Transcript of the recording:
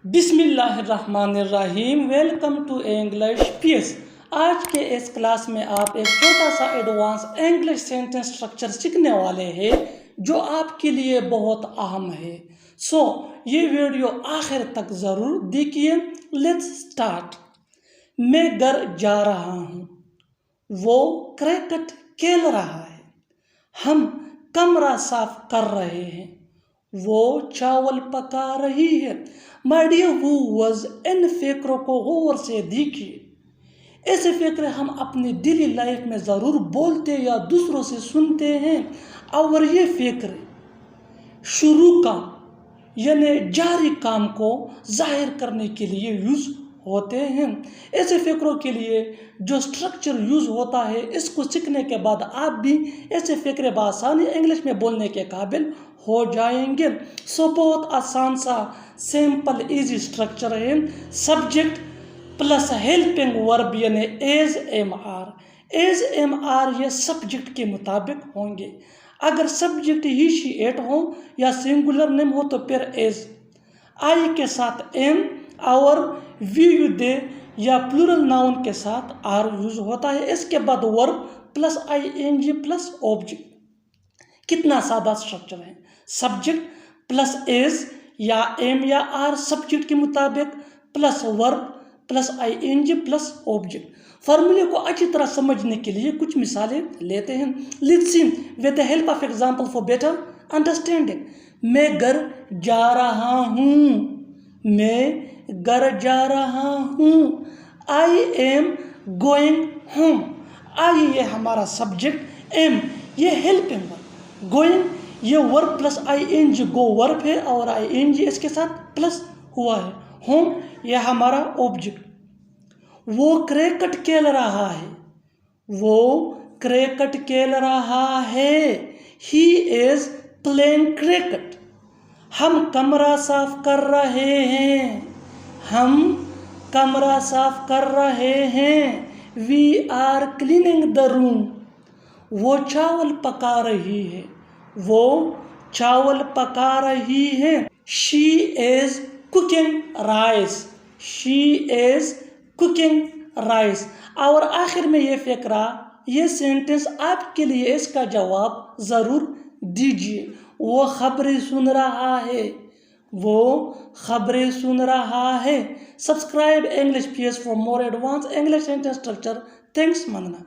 بسم اللہ الرحمن الرحیم، ویلکم ٹو انگلش پیس۔ آج کے اس کلاس میں آپ ایک چھوٹا سا ایڈوانس انگلش سینٹنس سٹرکچر سیکھنے والے ہیں جو آپ کے لیے بہت اہم ہے۔ یہ ویڈیو آخر تک ضرور دیکھیے۔ Let's start. میں گھر جا رہا ہوں، وہ کرکٹ کھیل رہا ہے، ہم کمرہ صاف کر رہے ہیں، وہ چاول پکا رہی ہے۔ مائی ڈیئر ویورز، ان فقروں کو غور سے دیکھیے۔ ایسے فقرے ہم اپنی ڈیلی لائف میں ضرور بولتے یا دوسروں سے سنتے ہیں، اور یہ فقرے شروع کام یعنی جاری کام کو ظاہر کرنے کے لیے یوز ہوتے ہیں۔ ایسے فقروں کے لیے جو سٹرکچر یوز ہوتا ہے، اس کو سیکھنے کے بعد آپ بھی ایسے فقرے بآسانی انگلش میں بولنے کے قابل ہو جائیں گے۔ بہت آسان سا سمپل ایزی سٹرکچر ہے۔ سبجیکٹ پلس ہیلپنگ ورب یعنی is am are. Is am are یہ سبجیکٹ کے مطابق ہوں گے۔ اگر سبجیکٹ ہی شی ایٹ ہو یا سنگولر نیم ہو تو پھر ایز، آئی کے ساتھ ایم، اور وی یو دے یا پلورل ناؤن کے ساتھ آر یوز ہوتا ہے۔ اس کے بعد verb plus I N G plus object. کتنا سادہ سٹرکچر ہے۔ سبجیکٹ پلس ایز یا ایم یا آر سبجیکٹ کے مطابق، plus verb plus I N G plus object. فارمولے کو اچھی طرح سمجھنے کے لیے کچھ مثالیں لیتے ہیں۔ Let's see with the help of example for better understanding. میں گھر جا رہا ہوں، میں گھر جا رہا ہوں، آئی ایم گوئنگ ہوم۔ آئی یہ ہمارا سبجیکٹ، ایم یہ ہیلپنگ ورب، گوئنگ یہ verb plus I N G گو ورب ہے اور آئی این جی اس کے ساتھ پلس ہوا ہے۔ ہوم یہ ہمارا آبجیکٹ۔ وہ کرکٹ کھیل رہا ہے، وہ کرکٹ کھیل رہا ہے، ہی از پلینگ کرکٹ۔ ہم کمرہ صاف کر رہے ہیں، ہم کمرہ صاف کر رہے ہیں، وی آر کلیننگ دا روم۔ وہ چاول پکا رہی ہے، وہ چاول پکا رہی ہے، شی از کوکنگ رائس، شی از کوکنگ رائس۔ اور آخر میں یہ فقرہ، یہ سینٹنس آپ کے لیے، اس کا جواب ضرور دیجیے۔ وہ خبریں سن رہا ہے، وہ خبریں سن رہا ہے۔ Subscribe English pace for more advance English sentence structure. Thanks مننا۔